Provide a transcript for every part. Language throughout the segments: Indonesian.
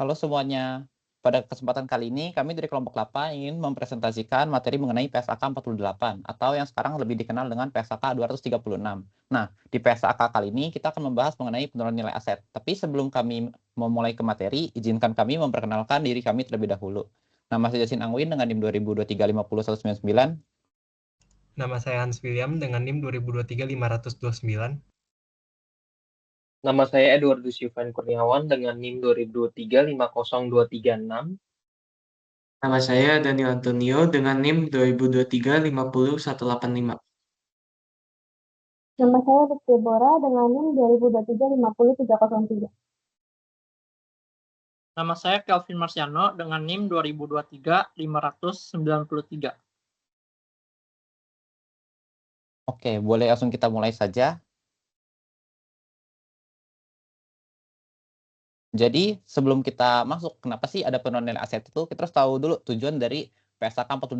Halo semuanya. Pada kesempatan kali ini, kami dari kelompok 8 ingin mempresentasikan materi mengenai PSAK 48 atau yang sekarang lebih dikenal dengan PSAK 236. Nah, di PSAK kali ini kita akan membahas mengenai penurunan nilai aset. Tapi sebelum kami memulai ke materi, izinkan kami memperkenalkan diri kami terlebih dahulu. Nama saya Jasin Angwin dengan NIM 20235019. Nama saya Hans William dengan NIM 2023-529. Nama saya Edwardus Yufan Kurniawan dengan NIM 2023-50236. Nama saya Daniel Antonio dengan NIM 2023-50185. Nama saya Rizky Deborah dengan NIM 2023-50303. Nama saya Kelvin Marsiano dengan NIM 2023-593. Oke, boleh langsung kita mulai saja. Jadi sebelum kita masuk, kenapa sih ada penurunan nilai aset itu, kita harus tahu dulu tujuan dari PSAK 48.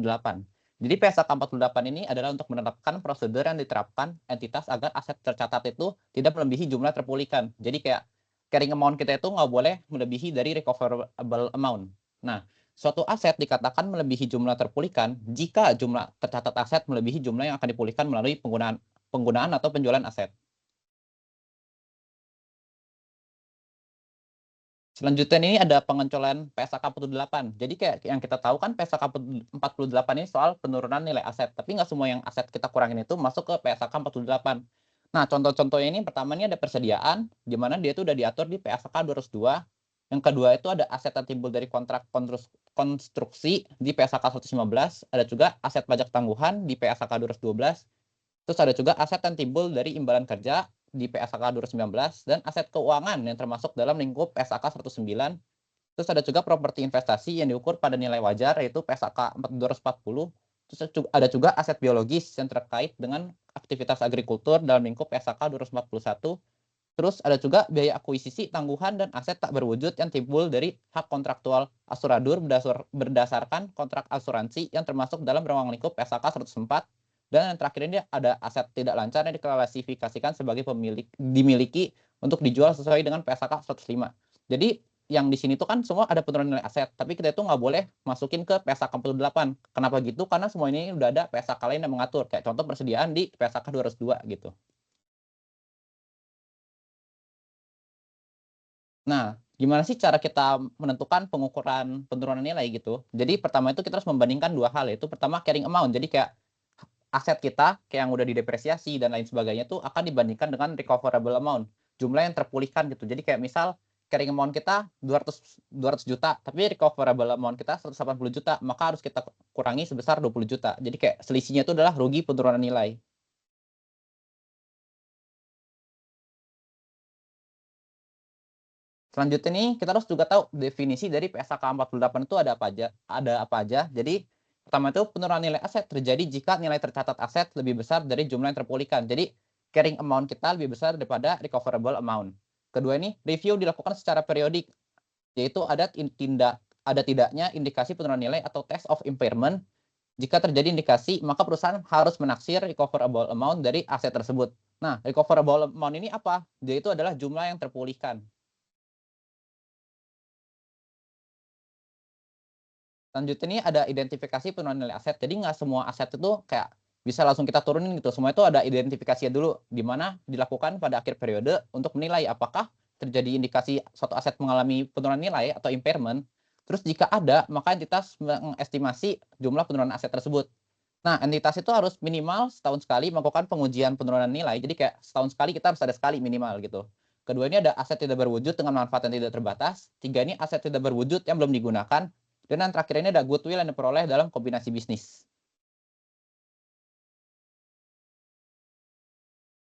Jadi PSAK 48 ini adalah untuk menerapkan prosedur yang diterapkan entitas agar aset tercatat itu tidak melebihi jumlah terpulihkan. Jadi kayak carrying amount kita itu nggak boleh melebihi dari recoverable amount. Nah, suatu aset dikatakan melebihi jumlah terpulihkan jika jumlah tercatat aset melebihi jumlah yang akan dipulihkan melalui penggunaan atau penjualan aset. Selanjutnya ini ada pengecualian PSAK 48. Jadi kayak yang kita tahu kan PSAK 48 ini soal penurunan nilai aset. Tapi nggak semua yang aset kita kurangin itu masuk ke PSAK 48. Nah, contoh-contohnya ini pertama ini ada persediaan, di mana dia itu udah diatur di PSAK 202. Yang kedua itu ada aset yang timbul dari kontrak konstruksi di PSAK 115. Ada juga aset pajak tangguhan di PSAK 212. Terus ada juga aset yang timbul dari imbalan kerja di PSAK 219 dan aset keuangan yang termasuk dalam lingkup PSAK 109. Terus ada juga properti investasi yang diukur pada nilai wajar yaitu PSAK 240. Terus ada juga aset biologis yang terkait dengan aktivitas agrikultur dalam lingkup PSAK 241. Terus ada juga biaya akuisisi, tangguhan, dan aset tak berwujud yang timbul dari hak kontraktual asuradur berdasarkan kontrak asuransi yang termasuk dalam ruang lingkup PSAK 104. Dan yang terakhir ini ada aset tidak lancar yang diklasifikasikan sebagai dimiliki untuk dijual sesuai dengan PSAK 105. Jadi yang di sini tuh kan semua ada penurunan nilai aset, tapi kita itu nggak boleh masukin ke PSAK 48. Kenapa gitu? Karena semua ini udah ada PSAK lain yang mengatur, kayak contoh persediaan di PSAK 202 gitu. Nah, gimana sih cara kita menentukan pengukuran penurunan nilai gitu? Jadi pertama itu kita harus membandingkan dua hal, yaitu pertama carrying amount. Jadi kayak aset kita kayak yang udah didepresiasi dan lain sebagainya tuh akan dibandingkan dengan recoverable amount, jumlah yang terpulihkan gitu. Jadi kayak misal carrying amount kita 200 juta, tapi recoverable amount kita 180 juta, maka harus kita kurangi sebesar 20 juta. Jadi kayak selisihnya itu adalah rugi penurunan nilai. Selanjutnya nih kita harus juga tahu definisi dari PSAK 48 itu ada apa aja. Jadi pertama itu penurunan nilai aset terjadi jika nilai tercatat aset lebih besar dari jumlah yang terpulihkan. Jadi carrying amount kita lebih besar daripada recoverable amount. Kedua ini review dilakukan secara periodik, yaitu ada tidaknya indikasi penurunan nilai atau test of impairment. Jika terjadi indikasi, maka perusahaan harus menaksir recoverable amount dari aset tersebut. Nah, recoverable amount ini apa? Dia itu adalah jumlah yang terpulihkan. Selanjutnya ini ada identifikasi penurunan nilai aset. Jadi nggak semua aset itu kayak bisa langsung kita turunin gitu. Semua itu ada identifikasinya dulu, di mana dilakukan pada akhir periode untuk menilai apakah terjadi indikasi suatu aset mengalami penurunan nilai atau impairment. Terus jika ada, maka entitas mengestimasi jumlah penurunan aset tersebut. Nah, entitas itu harus minimal setahun sekali melakukan pengujian penurunan nilai. Jadi kayak setahun sekali kita harus ada sekali minimal gitu. Kedua ini ada aset tidak berwujud dengan manfaat yang tidak terbatas. Tiga ini aset tidak berwujud yang belum digunakan. Dan yang terakhir ini ada goodwill yang diperoleh dalam kombinasi bisnis.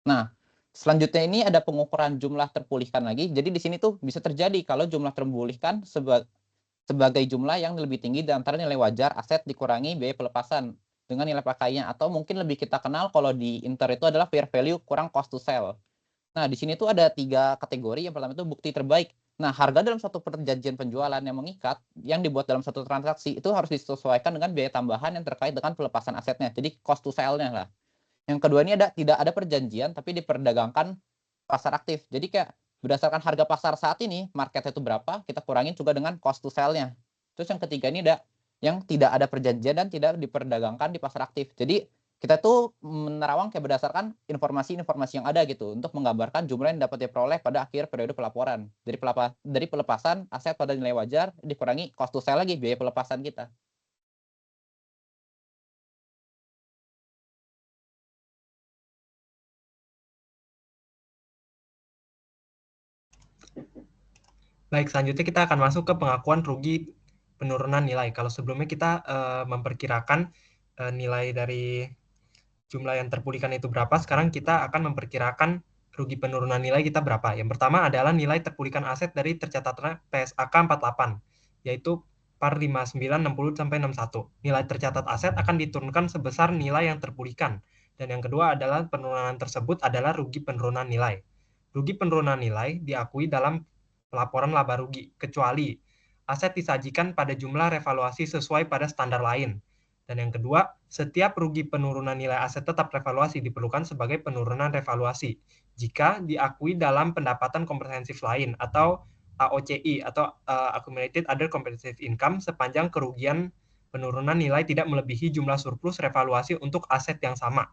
Nah, selanjutnya ini ada pengukuran jumlah terpulihkan lagi. Jadi di sini tuh bisa terjadi kalau jumlah terpulihkan sebagai jumlah yang lebih tinggi di antara nilai wajar aset dikurangi biaya pelepasan dengan nilai pakainya, atau mungkin lebih kita kenal kalau di Inter itu adalah fair value kurang cost to sell. Nah, di sini tuh ada 3 kategori. Yang pertama itu bukti terbaik. Nah, harga dalam suatu perjanjian penjualan yang mengikat yang dibuat dalam satu transaksi itu harus disesuaikan dengan biaya tambahan yang terkait dengan pelepasan asetnya. Jadi cost to sell-nya lah. Yang kedua ini tidak ada perjanjian tapi diperdagangkan pasar aktif. Jadi kayak berdasarkan harga pasar saat ini, marketnya itu berapa, kita kurangin juga dengan cost to sell-nya. Terus yang ketiga ini ada yang tidak ada perjanjian dan tidak diperdagangkan di pasar aktif. Jadi kita tuh menerawang kayak berdasarkan informasi-informasi yang ada gitu untuk menggambarkan jumlah yang dapat diperoleh pada akhir periode pelaporan. Dari pelepasan aset pada nilai wajar dikurangi cost to sell lagi, biaya pelepasan kita. Baik, selanjutnya kita akan masuk ke pengakuan rugi penurunan nilai. Kalau sebelumnya kita memperkirakan nilai dari jumlah yang terpulihkan itu berapa, sekarang kita akan memperkirakan rugi penurunan nilai kita berapa. Yang pertama adalah nilai terpulihkan aset dari tercatatnya PSAK 48, yaitu par 59, 60, sampai 61. Nilai tercatat aset akan diturunkan sebesar nilai yang terpulihkan. Dan yang kedua adalah penurunan tersebut adalah rugi penurunan nilai. Rugi penurunan nilai diakui dalam pelaporan laba rugi, kecuali aset disajikan pada jumlah revaluasi sesuai pada standar lain. Dan yang kedua, setiap rugi penurunan nilai aset tetap revaluasi diperlukan sebagai penurunan revaluasi jika diakui dalam pendapatan komprehensif lain atau AOCI atau Accumulated Other Comprehensive Income sepanjang kerugian penurunan nilai tidak melebihi jumlah surplus revaluasi untuk aset yang sama.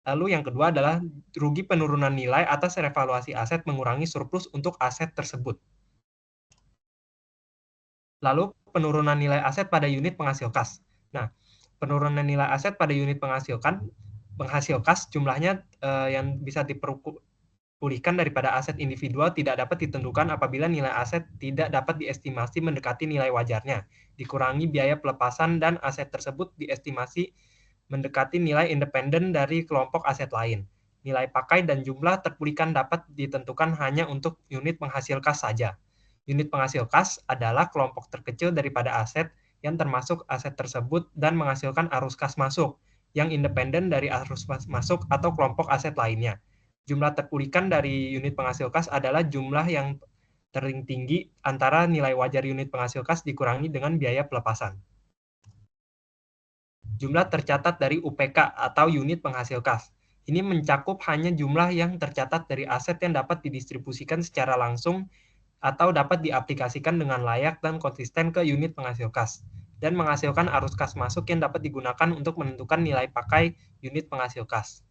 Lalu yang kedua adalah rugi penurunan nilai atas revaluasi aset mengurangi surplus untuk aset tersebut. Lalu penurunan nilai aset pada unit penghasil kas. Nah, penurunan nilai aset pada unit penghasil kas jumlahnya yang bisa dipulihkan daripada aset individual tidak dapat ditentukan apabila nilai aset tidak dapat diestimasi mendekati nilai wajarnya, dikurangi biaya pelepasan dan aset tersebut diestimasi mendekati nilai independen dari kelompok aset lain. Nilai pakai dan jumlah terpulihkan dapat ditentukan hanya untuk unit penghasil kas saja. Unit penghasil kas adalah kelompok terkecil daripada aset yang termasuk aset tersebut dan menghasilkan arus kas masuk yang independen dari arus masuk atau kelompok aset lainnya. Jumlah terpulihkan dari unit penghasil kas adalah jumlah yang tertinggi antara nilai wajar unit penghasil kas dikurangi dengan biaya pelepasan. Jumlah tercatat dari UPK atau unit penghasil kas. Ini mencakup hanya jumlah yang tercatat dari aset yang dapat didistribusikan secara langsung atau dapat diaplikasikan dengan layak dan konsisten ke unit penghasil kas, dan menghasilkan arus kas masuk yang dapat digunakan untuk menentukan nilai pakai unit penghasil kas.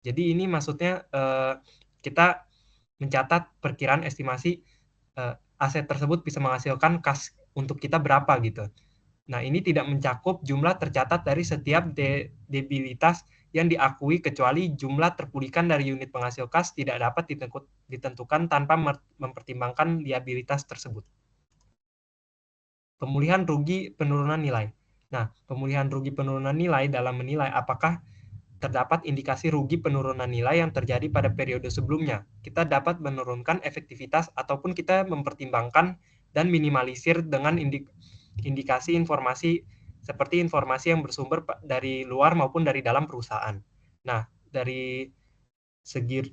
Jadi ini maksudnya kita mencatat perkiraan estimasi aset tersebut bisa menghasilkan kas untuk kita berapa gitu. Nah, ini tidak mencakup jumlah tercatat dari setiap debilitas yang diakui kecuali jumlah terpulihkan dari unit penghasil kas tidak dapat ditentukan tanpa mempertimbangkan liabilitas tersebut. Pemulihan rugi penurunan nilai. Nah, pemulihan rugi penurunan nilai dalam menilai apakah terdapat indikasi rugi penurunan nilai yang terjadi pada periode sebelumnya. Kita dapat menurunkan efektivitas ataupun kita mempertimbangkan dan minimalisir dengan indikasi informasi seperti informasi yang bersumber dari luar maupun dari dalam perusahaan. Nah, dari segi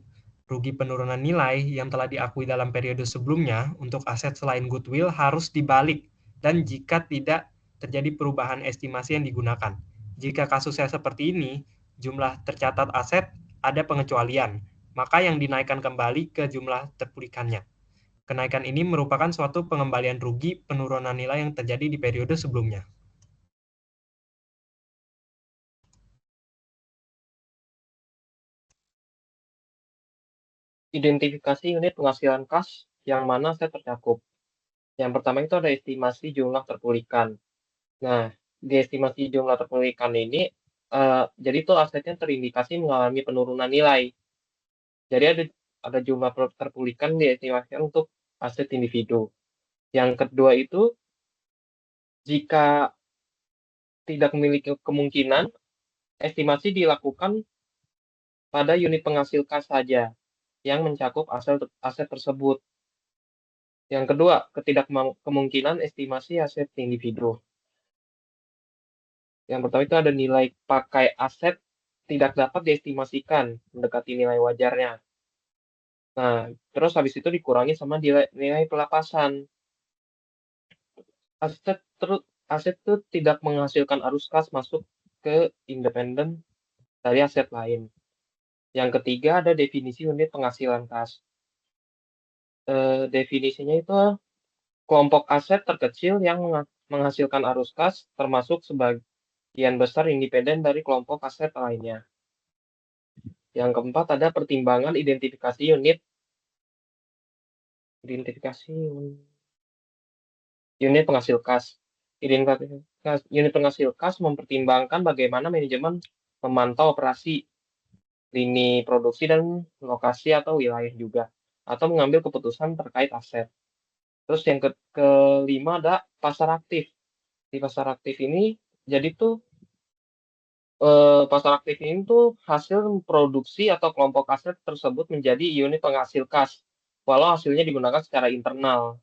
rugi penurunan nilai yang telah diakui dalam periode sebelumnya untuk aset selain goodwill harus dibalik dan jika tidak terjadi perubahan estimasi yang digunakan. Jika kasusnya seperti ini, jumlah tercatat aset ada pengecualian, maka yang dinaikkan kembali ke jumlah terpulihkannya. Kenaikan ini merupakan suatu pengembalian rugi penurunan nilai yang terjadi di periode sebelumnya. Identifikasi unit penghasilan kas yang mana aset tercakup. Yang pertama itu ada estimasi jumlah terpulihkan. Nah, di estimasi jumlah terpulihkan ini, jadi itu asetnya terindikasi mengalami penurunan nilai. Jadi ada jumlah terpulihkan diestimasikan untuk aset individu. Yang kedua itu, jika tidak memiliki kemungkinan, estimasi dilakukan pada unit penghasil kas saja yang mencakup aset tersebut. Yang kedua, kemungkinan estimasi aset individu. Yang pertama itu ada nilai pakai aset tidak dapat diestimasikan mendekati nilai wajarnya. Nah, terus habis itu dikurangi sama nilai pelepasan. Aset itu tidak menghasilkan arus kas masuk ke independen dari aset lain. Yang ketiga ada definisi unit penghasilan kas. definisinya itu kelompok aset terkecil yang menghasilkan arus kas, termasuk sebagian besar independen dari kelompok aset lainnya. Yang keempat ada pertimbangan identifikasi unit penghasil kas. Unit penghasil kas mempertimbangkan bagaimana manajemen memantau operasi lini produksi dan lokasi atau wilayah juga, atau mengambil keputusan terkait aset. Terus yang kelima ada pasar aktif. Di pasar aktif ini, jadi tuh pasar aktif ini tuh hasil produksi atau kelompok aset tersebut menjadi unit penghasil kas, walau hasilnya digunakan secara internal.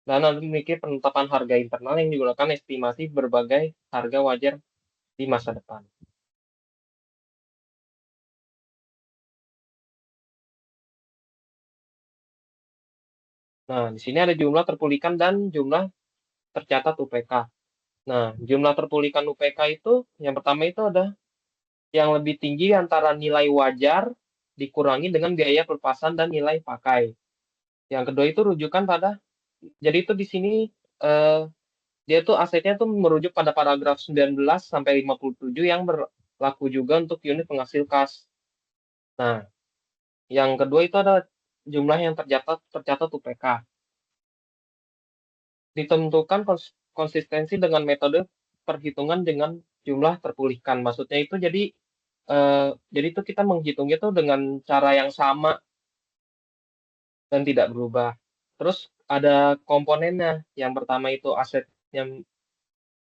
Dan ada memiliki penetapan harga internal yang digunakan estimasi berbagai harga wajar di masa depan. Nah, di sini ada jumlah terpulihkan dan jumlah tercatat UPK. Nah, jumlah terpulihkan UPK itu, yang pertama itu ada yang lebih tinggi antara nilai wajar dikurangi dengan biaya pelepasan dan nilai pakai. Yang kedua itu rujukan pada, jadi itu di sini dia tuh asetnya tuh merujuk pada paragraf 19 sampai 57 yang berlaku juga untuk unit penghasil kas. Nah, yang kedua itu ada jumlah yang tercatat UPK. Ditentukan konsistensi dengan metode perhitungan dengan jumlah terpulihkan. Maksudnya itu jadi itu kita menghitungnya tuh dengan cara yang sama dan tidak berubah. Terus ada komponennya. Yang pertama itu aset yang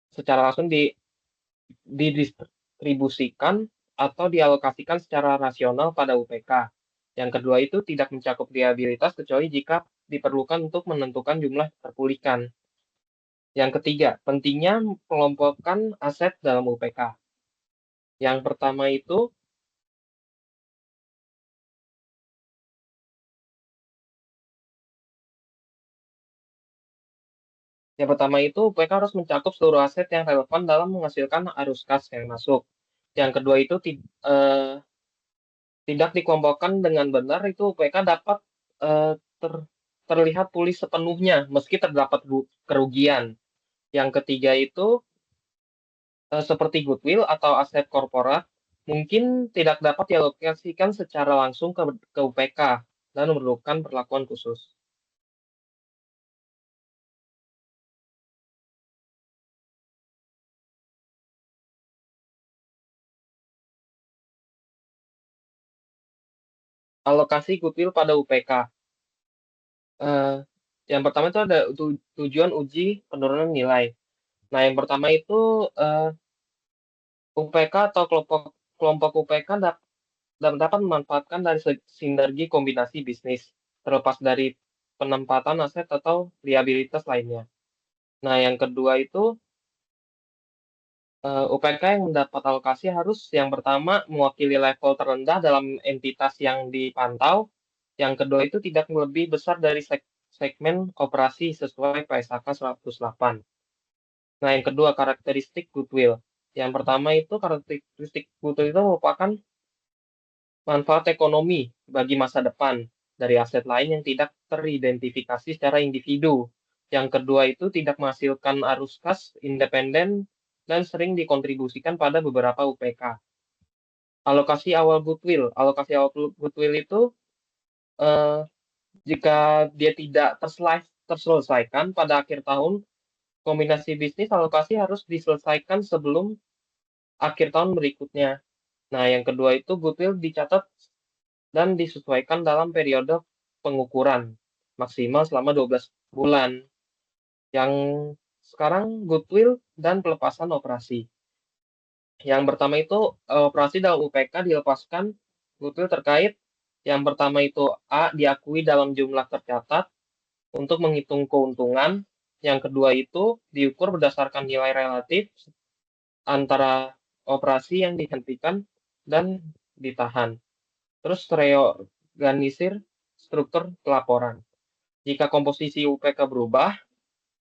secara langsung didistribusikan atau dialokasikan secara rasional pada UPK. Yang kedua itu tidak mencakup liabilitas kecuali jika diperlukan untuk menentukan jumlah terpulihkan. Yang ketiga, pentingnya mengelompokkan aset dalam UPK. Yang pertama itu UPK harus mencakup seluruh aset yang relevan dalam menghasilkan arus kas yang masuk. Yang kedua itu tidak dikelompokkan dengan benar, itu UPK dapat terlihat pulih sepenuhnya meski terdapat kerugian. Yang ketiga itu seperti goodwill atau aset korporat mungkin tidak dapat dialokasikan secara langsung ke UPK dan memerlukan perlakuan khusus. Alokasi goodwill pada UPK. Yang pertama itu ada tujuan uji penurunan nilai. Nah, yang pertama itu UPK atau kelompok UPK dapat memanfaatkan dari sinergi kombinasi bisnis, terlepas dari penempatan aset atau liabilitas lainnya. Nah, yang kedua itu UPK yang mendapat alokasi harus yang pertama mewakili level terendah dalam entitas yang dipantau. Yang kedua itu tidak lebih besar dari segmen operasi sesuai PSAK 108. Nah, yang kedua karakteristik goodwill. Yang pertama itu karakteristik goodwill itu merupakan manfaat ekonomi bagi masa depan dari aset lain yang tidak teridentifikasi secara individu. Yang kedua itu tidak menghasilkan arus kas independen dan sering dikontribusikan pada beberapa UPK. Alokasi awal goodwill. Alokasi awal goodwill itu jika dia tidak terselesaikan pada akhir tahun, kombinasi bisnis alokasi harus diselesaikan sebelum akhir tahun berikutnya. Nah, yang kedua itu goodwill dicatat dan disesuaikan dalam periode pengukuran maksimal selama 12 bulan. Yang sekarang goodwill dan pelepasan operasi. Yang pertama itu operasi dalam UPK dilepaskan goodwill terkait. Yang pertama itu A, diakui dalam jumlah tercatat untuk menghitung keuntungan. Yang kedua itu diukur berdasarkan nilai relatif antara operasi yang dihentikan dan ditahan. Terus reorganisir struktur pelaporan. Jika komposisi UPK berubah,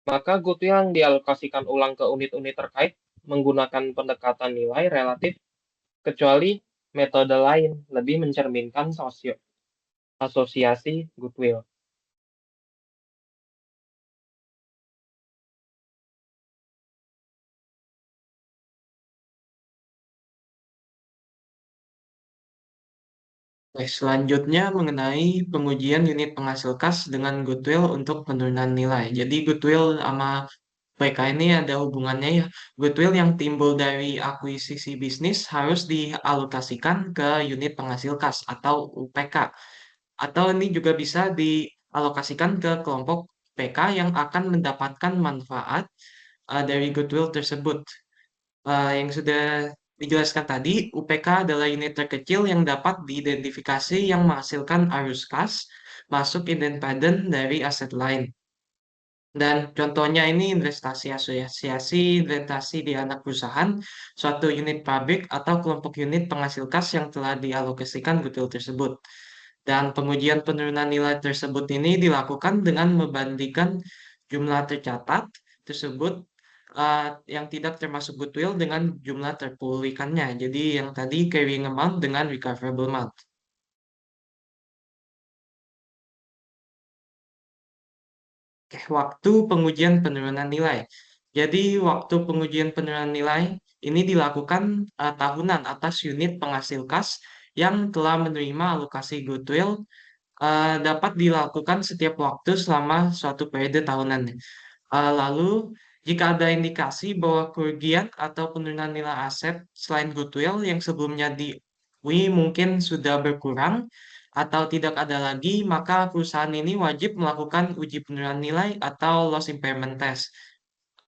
maka goodwill yang dialokasikan ulang ke unit-unit terkait menggunakan pendekatan nilai relatif, kecuali metode lain lebih mencerminkan asosiasi goodwill. Selanjutnya mengenai pengujian unit penghasil kas dengan goodwill untuk penurunan nilai. Jadi goodwill sama PK ini ada hubungannya ya. Goodwill yang timbul dari akuisisi bisnis harus dialokasikan ke unit penghasil kas atau UPK. Atau ini juga bisa dialokasikan ke kelompok PK yang akan mendapatkan manfaat dari goodwill tersebut. Yang sudah dijelaskan tadi, UPK adalah unit terkecil yang dapat diidentifikasi yang menghasilkan arus kas masuk independen dari aset lain. Dan contohnya ini investasi asosiasi, investasi di anak perusahaan, suatu unit pabrik, atau kelompok unit penghasil kas yang telah dialokasikan goodwill tersebut. Dan pengujian penurunan nilai tersebut ini dilakukan dengan membandingkan jumlah tercatat tersebut yang tidak termasuk goodwill dengan jumlah terpulihkannya. Jadi yang tadi carrying amount dengan recoverable amount. Oke, waktu pengujian penurunan nilai. Jadi waktu pengujian penurunan nilai ini dilakukan tahunan atas unit penghasil kas yang telah menerima alokasi goodwill dapat dilakukan setiap waktu selama suatu periode tahunan. Lalu, jika ada indikasi bahwa kerugian atau penurunan nilai aset selain goodwill yang sebelumnya diakui mungkin sudah berkurang atau tidak ada lagi, maka perusahaan ini wajib melakukan uji penurunan nilai atau loss impairment test.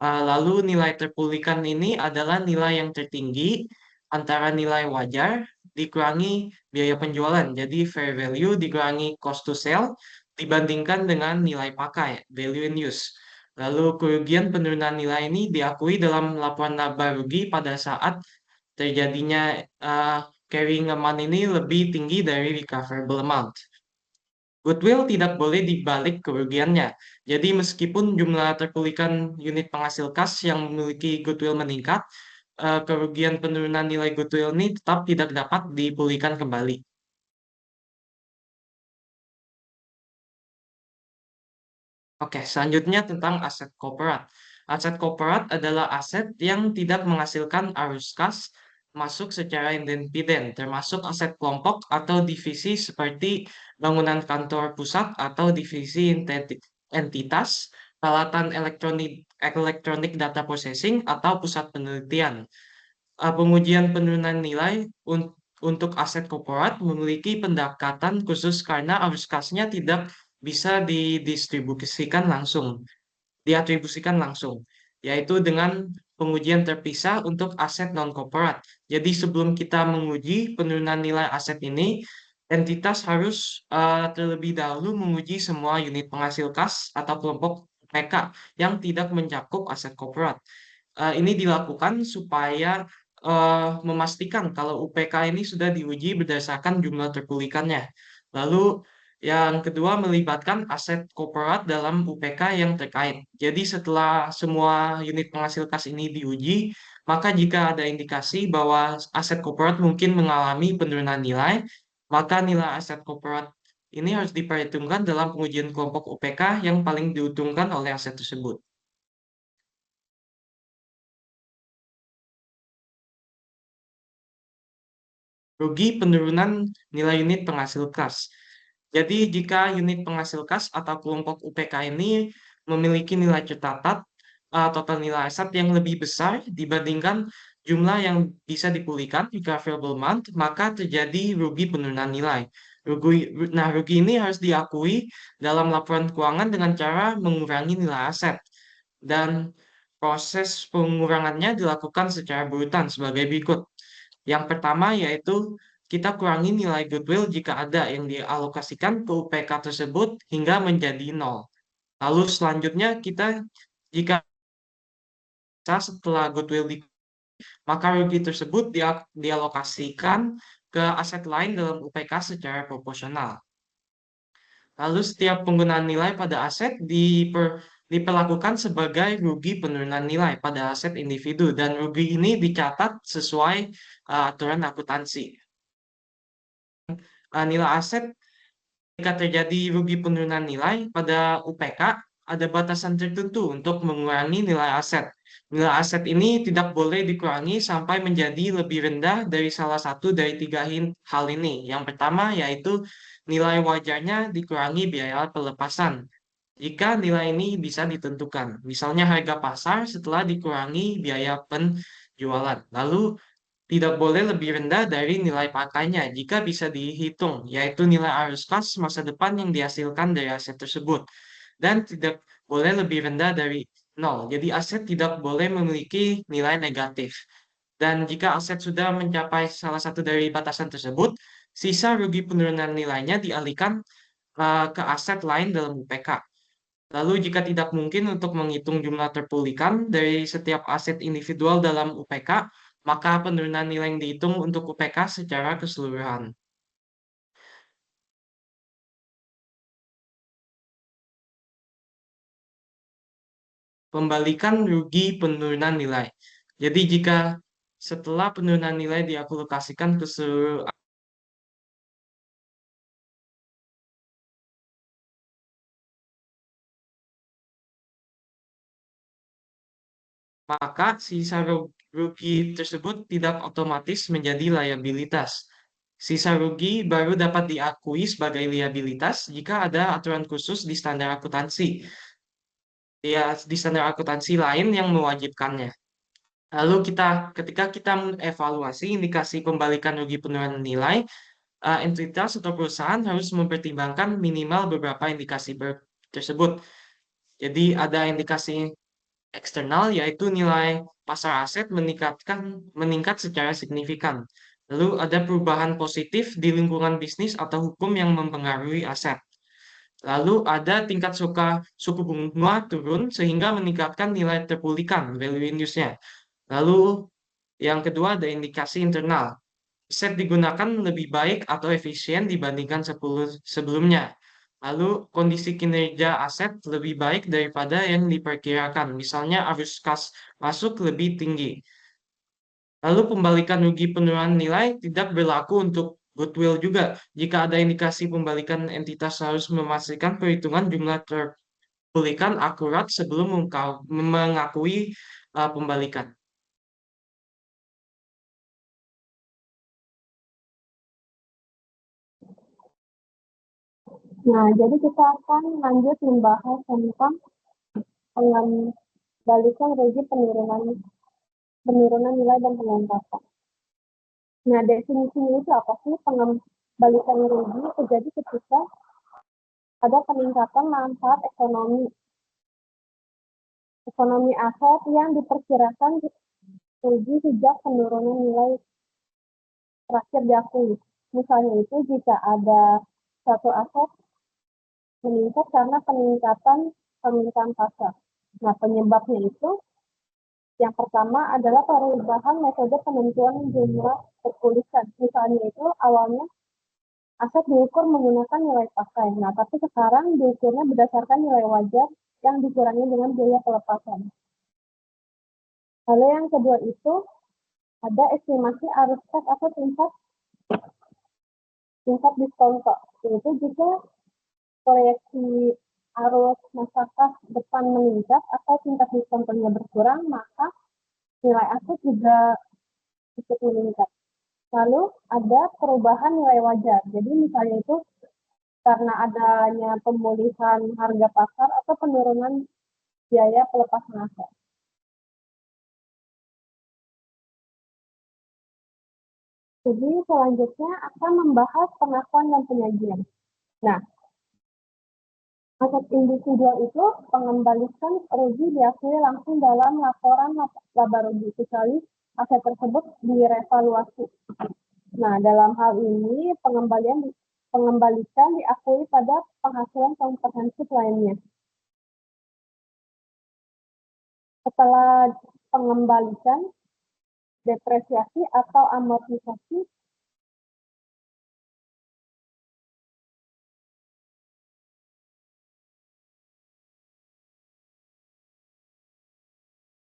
Lalu nilai terpulihkan ini adalah nilai yang tertinggi antara nilai wajar dikurangi biaya penjualan. Jadi fair value dikurangi cost to sell dibandingkan dengan nilai pakai, value in use. Lalu kerugian penurunan nilai ini diakui dalam laporan laba rugi pada saat terjadinya carrying amount ini lebih tinggi dari recoverable amount. Goodwill tidak boleh dibalik kerugiannya. Jadi meskipun jumlah terpulihkan unit penghasil kas yang memiliki goodwill meningkat, kerugian penurunan nilai goodwill ini tetap tidak dapat dipulihkan kembali. Oke, selanjutnya tentang aset korporat. Aset korporat adalah aset yang tidak menghasilkan arus kas masuk secara independen, termasuk aset kelompok atau divisi seperti bangunan kantor pusat atau divisi entitas, peralatan elektronik data processing, atau pusat penelitian. Pengujian penurunan nilai untuk aset korporat memiliki pendekatan khusus karena arus kasnya tidak bisa diatribusikan langsung, yaitu dengan pengujian terpisah untuk aset non-korporat. Jadi sebelum kita menguji penurunan nilai aset ini, entitas harus terlebih dahulu menguji semua unit penghasil kas atau kelompok PK yang tidak mencakup aset korporat. Ini dilakukan supaya memastikan kalau UPK ini sudah diuji berdasarkan jumlah terpulihkannya. Lalu yang kedua melibatkan aset korporat dalam UPK yang terkait. Jadi setelah semua unit penghasil kas ini diuji, maka jika ada indikasi bahwa aset korporat mungkin mengalami penurunan nilai, maka nilai aset korporat ini harus diperhitungkan dalam pengujian kelompok UPK yang paling diuntungkan oleh aset tersebut. Rugi penurunan nilai unit penghasil kas. Jadi jika unit penghasil kas atau kelompok UPK ini memiliki nilai tercatat total nilai aset yang lebih besar dibandingkan jumlah yang bisa dipulihkan recoverable amount, maka terjadi rugi penurunan nilai. Rugi ini harus diakui dalam laporan keuangan dengan cara mengurangi nilai aset. Dan proses pengurangannya dilakukan secara berurutan sebagai berikut. Yang pertama yaitu kita kurangi nilai goodwill jika ada yang dialokasikan ke UPK tersebut hingga menjadi 0. Lalu selanjutnya jika setelah goodwill maka rugi tersebut dialokasikan ke aset lain dalam UPK secara proporsional. Lalu setiap penggunaan nilai pada aset diperlakukan sebagai rugi penurunan nilai pada aset individu dan rugi ini dicatat sesuai aturan akuntansi. Nilai aset jika terjadi rugi penurunan nilai pada UPK ada batasan tertentu untuk mengurangi nilai aset. Nilai aset ini tidak boleh dikurangi sampai menjadi lebih rendah dari salah satu dari tiga hal ini. Yang pertama yaitu nilai wajarnya dikurangi biaya pelepasan. Jika nilai ini bisa ditentukan, misalnya harga pasar setelah dikurangi biaya penjualan. Lalu tidak boleh lebih rendah dari nilai pakainya jika bisa dihitung, yaitu nilai arus kas masa depan yang dihasilkan dari aset tersebut. Dan tidak boleh lebih rendah dari 0. Jadi aset tidak boleh memiliki nilai negatif. Dan jika aset sudah mencapai salah satu dari batasan tersebut, sisa rugi penurunan nilainya dialihkan ke aset lain dalam UPK. Lalu jika tidak mungkin untuk menghitung jumlah terpulihkan dari setiap aset individual dalam UPK, maka penurunan nilai yang dihitung untuk UPK secara keseluruhan. Pembalikan rugi penurunan nilai. Jadi jika setelah penurunan nilai diaplikasikan ke seluruh, maka sisa rugi tersebut tidak otomatis menjadi liabilitas. Sisa rugi baru dapat diakui sebagai liabilitas jika ada aturan khusus di standar akuntansi. Ya, di standar akuntansi lain yang mewajibkannya. Lalu ketika kita mengevaluasi indikasi pembalikan rugi penurunan nilai, entitas atau perusahaan harus mempertimbangkan minimal beberapa indikasi tersebut. Jadi ada indikasi eksternal yaitu nilai pasar aset meningkat secara signifikan. Lalu ada perubahan positif di lingkungan bisnis atau hukum yang mempengaruhi aset. Lalu ada tingkat suku bunga turun sehingga meningkatkan nilai terpulihkan value in use-nya. Lalu yang kedua ada indikasi internal. Aset digunakan lebih baik atau efisien dibandingkan sebelumnya. Lalu kondisi kinerja aset lebih baik daripada yang diperkirakan. Misalnya arus kas masuk lebih tinggi. Lalu pembalikan rugi penurunan nilai tidak berlaku untuk goodwill juga. Jika ada indikasi pembalikan, entitas harus memastikan perhitungan jumlah terpulihkan akurat sebelum mengakui pembalikan. Nah, jadi kita akan lanjut membahas tentang pengembalikan rugi penurunan nilai dan pengangkatan. Nah, definisinya itu apa sih? Pengembalikan rugi terjadi ketika ada peningkatan manfaat ekonomi aset yang diperkirakan rugi sejak penurunan nilai terakhir diakui. Misalnya itu jika ada satu aset meningkat karena peningkatan permintaan pasar. Nah, penyebabnya itu yang pertama adalah perubahan metode penentuan jumlah terpulihkan. Misalnya itu awalnya aset diukur menggunakan nilai pakai. Nah, tapi sekarang diukurnya berdasarkan nilai wajar yang dikurangi dengan biaya pelepasan. Lalu yang kedua itu ada estimasi arus kas atau tingkat diskonto. Yaitu jika proyeksi arus masa kas depan meningkat atau tingkat diskontonya berkurang, maka nilai aset juga ikut meningkat. Lalu ada perubahan nilai wajar. Jadi misalnya itu karena adanya pemulihan harga pasar atau penurunan biaya pelepasan aset. Jadi selanjutnya akan membahas pengakuan dan penyajian. Nah, aset individual itu pengembalikan rugi diakui langsung dalam laporan laba rugi, kecuali aset tersebut direvaluasi. Nah, dalam hal ini pengembalikan diakui pada penghasilan komprehensif lainnya. Setelah pengembalikan, depresiasi atau amortisasi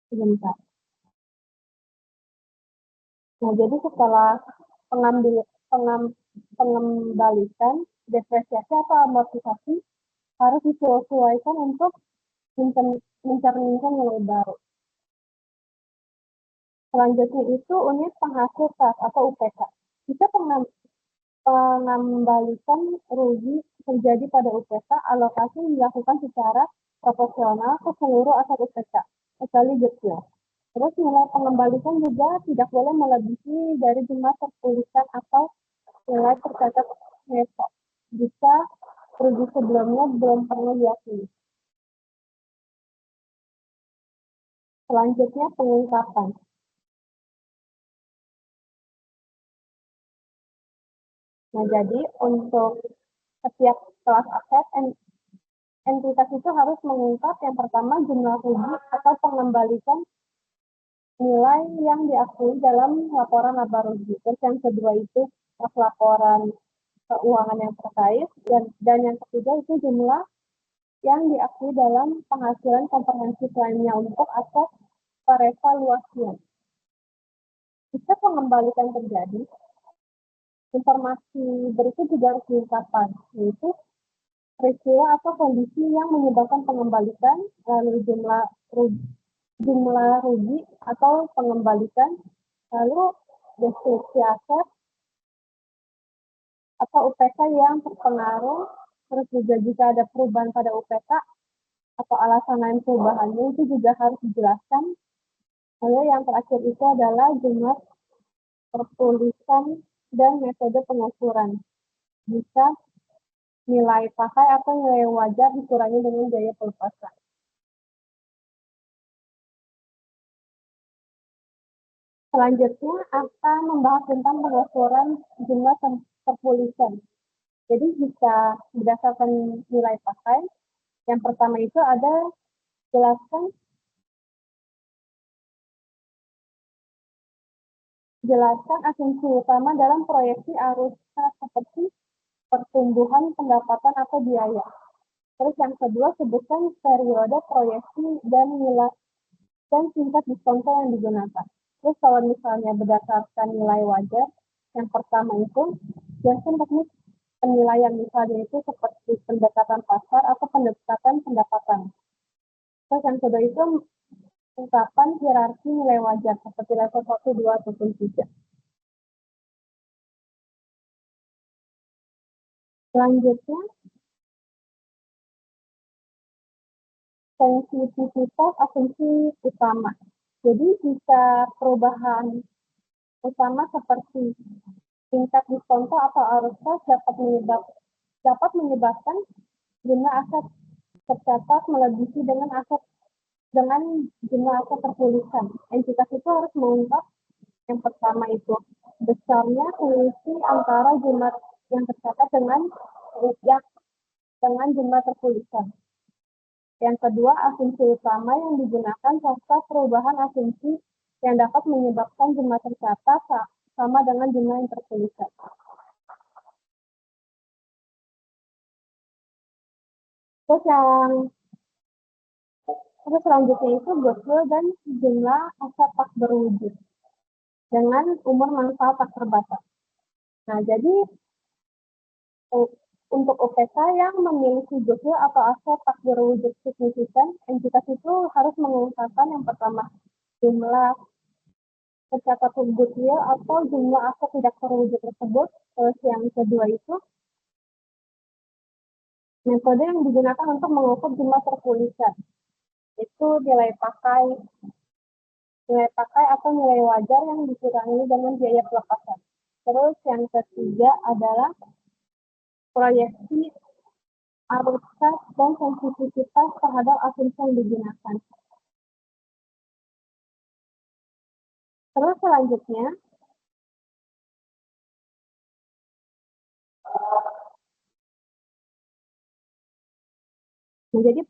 sebentar. Nah, jadi setelah pengembalikan, depresiasi atau amortisasi harus disesuaikan untuk mencerminkan nilai baru. Selanjutnya itu unit penghasil kas atau UPK. Jika pengembalikan rugi terjadi pada UPK, alokasi dilakukan secara proporsional ke seluruh aset UPK, kecuali goodwill. Terus nilai pengembalikan juga tidak boleh melebihi dari jumlah tertuliskan atau nilai tercatat neto jika rugi sebelumnya belum pernah diakui. Selanjutnya pengungkapan. Nah, jadi untuk setiap kelas aset, entitas itu harus mengungkap yang pertama jumlah rugi atau pengembalikan nilai yang diakui dalam laporan laba rugi. Terus yang kedua itu laporan keuangan yang terkait, dan yang ketiga itu jumlah yang diakui dalam penghasilan komprehensif lainnya untuk aset perevaluasian. Jika pengembalikan terjadi, informasi berikut juga harus diungkapkan, yaitu peristiwa atau kondisi yang menyebabkan pengembalikan, lalu jumlah rugi atau pengembalikan, lalu deskripsi aset atau UPK yang terpengaruh, terus juga jika ada perubahan pada UPK atau alasan lain perubahannya itu juga harus dijelaskan. Lalu yang terakhir itu adalah jumlah tertuliskan dan metode pengukuran. Bisa nilai pakai atau nilai wajar dikurangi dengan biaya pelepasan. Selanjutnya akan membahas tentang pengukuran jumlah tertuliskan. Jadi jika berdasarkan nilai pakai, yang pertama itu ada jelaskan asumsi utama dalam proyeksi arus kas seperti pertumbuhan pendapatan atau biaya. Terus yang kedua sebutkan periode proyeksi dan nilai dan tingkat diskonto yang digunakan. Terus kalau misalnya berdasarkan nilai wajar, yang pertama itu jelaskan teknik penilaian, misalnya itu seperti pendekatan pasar atau pendekatan pendapatan. Terus yang kedua itu ungkapan hierarki nilai wajar seperti level 1, 2, ataupun 3. Selanjutnya, sensitivitas asumsi utama. Jadi jika perubahan utama seperti tingkat diskonto atau arus kas dapat menyebabkan jumlah aset tercatat melebihi dengan jumlah aset tertuliskan. Entitas itu harus mengungkap yang pertama itu besarnya selisih antara jumlah yang tercatat dengan jumlah tertuliskan. Yang kedua, asumsi utama yang digunakan serta perubahan asumsi yang dapat menyebabkan jumlah tercatat sama dengan jumlah yang tertuliskan. Terus selanjutnya itu goodwill dan jumlah aset tak berwujud dengan umur manfaat tak terbatas. Nah, jadi untuk UPK yang memiliki goodwill atau aset tak berwujud signifikan, entitas itu harus mengungkapkan yang pertama jumlah tercatat goodwill atau jumlah aset tidak terwujud tersebut. Terus yang kedua itu metode yang digunakan untuk mengukur jumlah tertuliskan, itu nilai pakai atau nilai wajar yang dikurangi dengan biaya pelepasan. Terus yang ketiga adalah proyeksi arus kas dan sensitivitas terhadap asumsi yang digunakan. Terus selanjutnya menjadi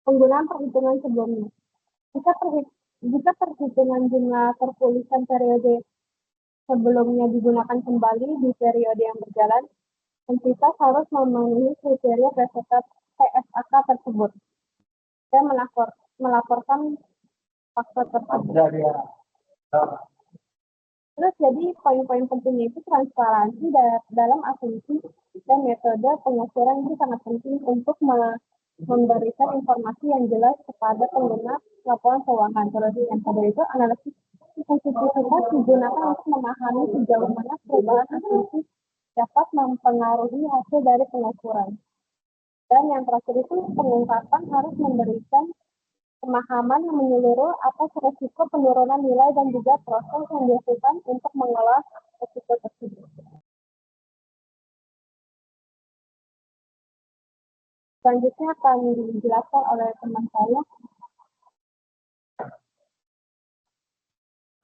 penggunaan perhitungan sebelumnya. Jika perhitungan jumlah tertuliskan periode sebelumnya digunakan kembali di periode yang berjalan, entitas harus memenuhi kriteria PSAK tersebut dan melaporkan faktor tersebut. Terus jadi poin-poin pentingnya itu transparansi dalam asumsi dan metode pengukuran itu sangat penting untuk memberikan informasi yang jelas kepada pengguna laporan keuangan. Terus yang kedua itu analisis sensitivitas digunakan untuk memahami sejauh mana perubahan asumsi dapat mempengaruhi hasil dari pengukuran. Dan yang terakhir itu pengungkapan harus memberikan pemahaman yang menyeluruh atas resiko penurunan nilai dan juga proses yang dilakukan untuk mengolah resiko tersebut. Selanjutnya akan dijelaskan oleh teman saya.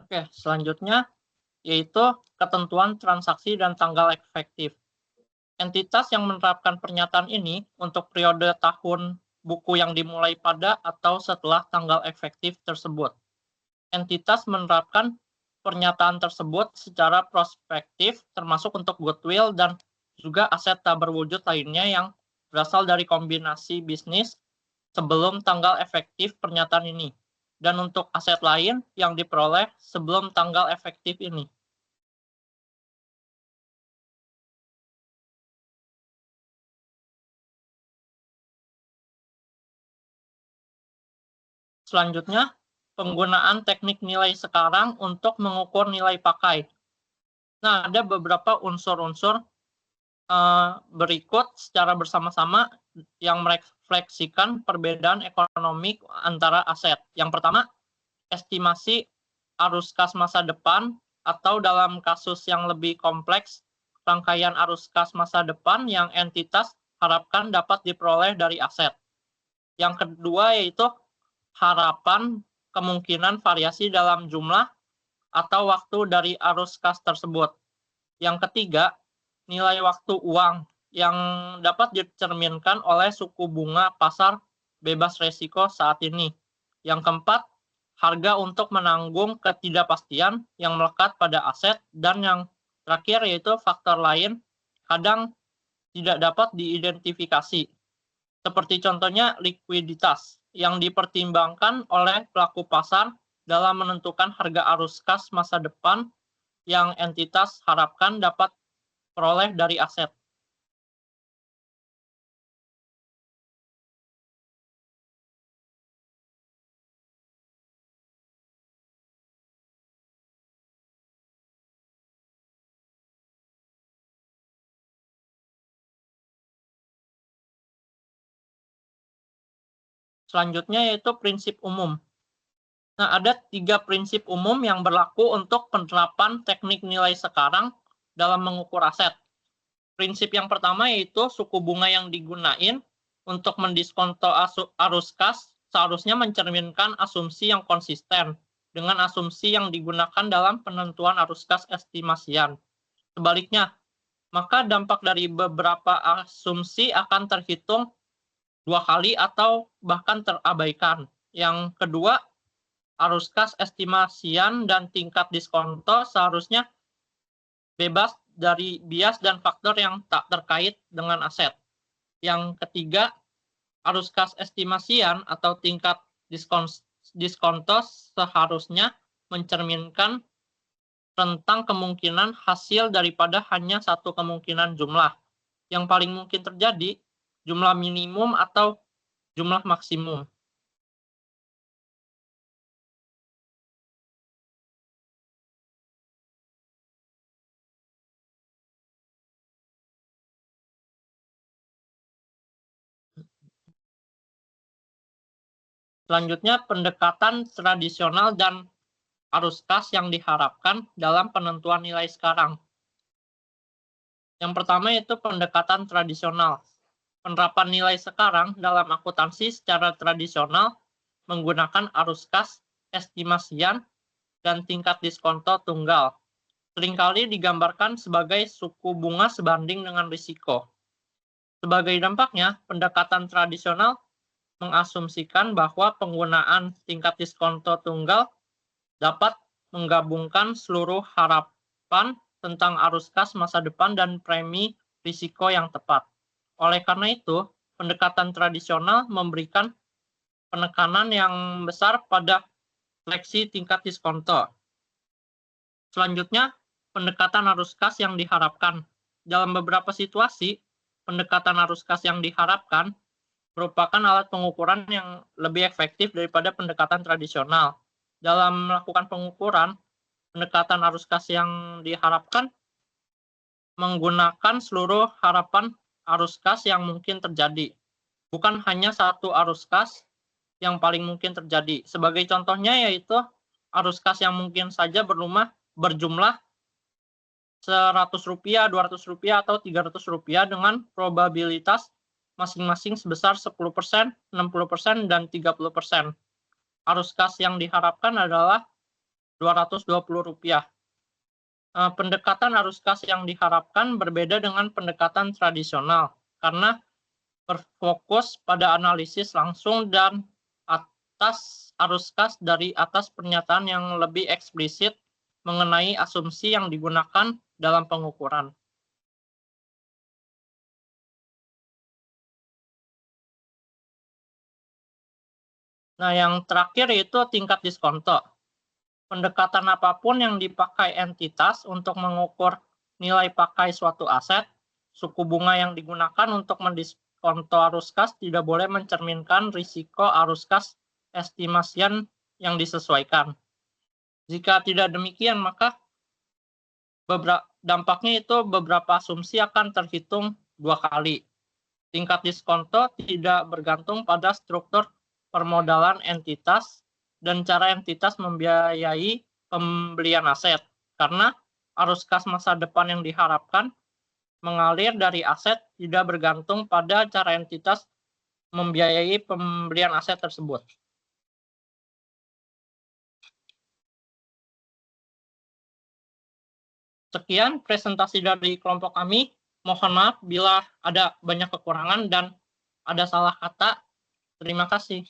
Oke, selanjutnya yaitu ketentuan transaksi dan tanggal efektif. Entitas yang menerapkan pernyataan ini untuk periode tahun buku yang dimulai pada atau setelah tanggal efektif tersebut. Entitas menerapkan pernyataan tersebut secara prospektif termasuk untuk goodwill dan juga aset tak berwujud lainnya yang berasal dari kombinasi bisnis sebelum tanggal efektif pernyataan ini, dan untuk aset lain yang diperoleh sebelum tanggal efektif ini. Selanjutnya, penggunaan teknik nilai sekarang untuk mengukur nilai pakai. Nah, ada beberapa unsur-unsur berikut secara bersama-sama yang merefleksikan perbedaan ekonomi antara aset. Yang pertama, estimasi arus kas masa depan, atau dalam kasus yang lebih kompleks, rangkaian arus kas masa depan yang entitas harapkan dapat diperoleh dari aset. Yang kedua yaitu harapan kemungkinan variasi dalam jumlah atau waktu dari arus kas tersebut. Yang ketiga, nilai waktu uang yang dapat dicerminkan oleh suku bunga pasar bebas resiko saat ini. Yang keempat, harga untuk menanggung ketidakpastian yang melekat pada aset. Dan yang terakhir yaitu faktor lain kadang tidak dapat diidentifikasi. Seperti contohnya likuiditas yang dipertimbangkan oleh pelaku pasar dalam menentukan harga arus kas masa depan yang entitas harapkan dapat peroleh dari aset. Selanjutnya yaitu prinsip umum. Nah, ada 3 prinsip umum yang berlaku untuk penerapan teknik nilai sekarang dalam mengukur aset. Prinsip yang pertama yaitu suku bunga yang digunakan untuk mendiskonto arus kas seharusnya mencerminkan asumsi yang konsisten dengan asumsi yang digunakan dalam penentuan arus kas estimasian. Sebaliknya, maka dampak dari beberapa asumsi akan terhitung 2 kali atau bahkan terabaikan. Yang kedua, arus kas estimasian dan tingkat diskonto seharusnya bebas dari bias dan faktor yang tak terkait dengan aset. Yang ketiga, arus kas estimasian atau tingkat diskonto seharusnya mencerminkan tentang kemungkinan hasil daripada hanya satu kemungkinan jumlah. Yang paling mungkin terjadi, jumlah minimum atau jumlah maksimum. Selanjutnya, pendekatan tradisional dan arus kas yang diharapkan dalam penentuan nilai sekarang. Yang pertama yaitu pendekatan tradisional. Penerapan nilai sekarang dalam akuntansi secara tradisional menggunakan arus kas, estimasian, dan tingkat diskonto tunggal. Seringkali digambarkan sebagai suku bunga sebanding dengan risiko. Sebagai dampaknya, pendekatan tradisional mengasumsikan bahwa penggunaan tingkat diskonto tunggal dapat menggabungkan seluruh harapan tentang arus kas masa depan dan premi risiko yang tepat. Oleh karena itu, pendekatan tradisional memberikan penekanan yang besar pada seleksi tingkat diskonto. Selanjutnya, pendekatan arus kas yang diharapkan. Dalam beberapa situasi, pendekatan arus kas yang diharapkan merupakan alat pengukuran yang lebih efektif daripada pendekatan tradisional. Dalam melakukan pengukuran, pendekatan arus kas yang diharapkan menggunakan seluruh harapan arus kas yang mungkin terjadi, bukan hanya satu arus kas yang paling mungkin terjadi. Sebagai contohnya yaitu arus kas yang mungkin saja berjumlah Rp100, Rp200, atau Rp300 dengan probabilitas masing-masing sebesar 10%, 60%, dan 30%. Arus kas yang diharapkan adalah Rp220. Pendekatan arus kas yang diharapkan berbeda dengan pendekatan tradisional karena berfokus pada analisis langsung dan atas arus kas dari atas pernyataan yang lebih eksplisit mengenai asumsi yang digunakan dalam pengukuran. Nah, yang terakhir yaitu tingkat diskonto. Pendekatan apapun yang dipakai entitas untuk mengukur nilai pakai suatu aset, suku bunga yang digunakan untuk mendiskonto arus kas tidak boleh mencerminkan risiko arus kas estimasian yang disesuaikan. Jika tidak demikian, maka dampaknya itu beberapa asumsi akan terhitung dua kali. Tingkat diskonto tidak bergantung pada struktur permodalan entitas dan cara entitas membiayai pembelian aset, karena arus kas masa depan yang diharapkan mengalir dari aset tidak bergantung pada cara entitas membiayai pembelian aset tersebut. Sekian presentasi dari kelompok kami. Mohon maaf bila ada banyak kekurangan dan ada salah kata. Terima kasih.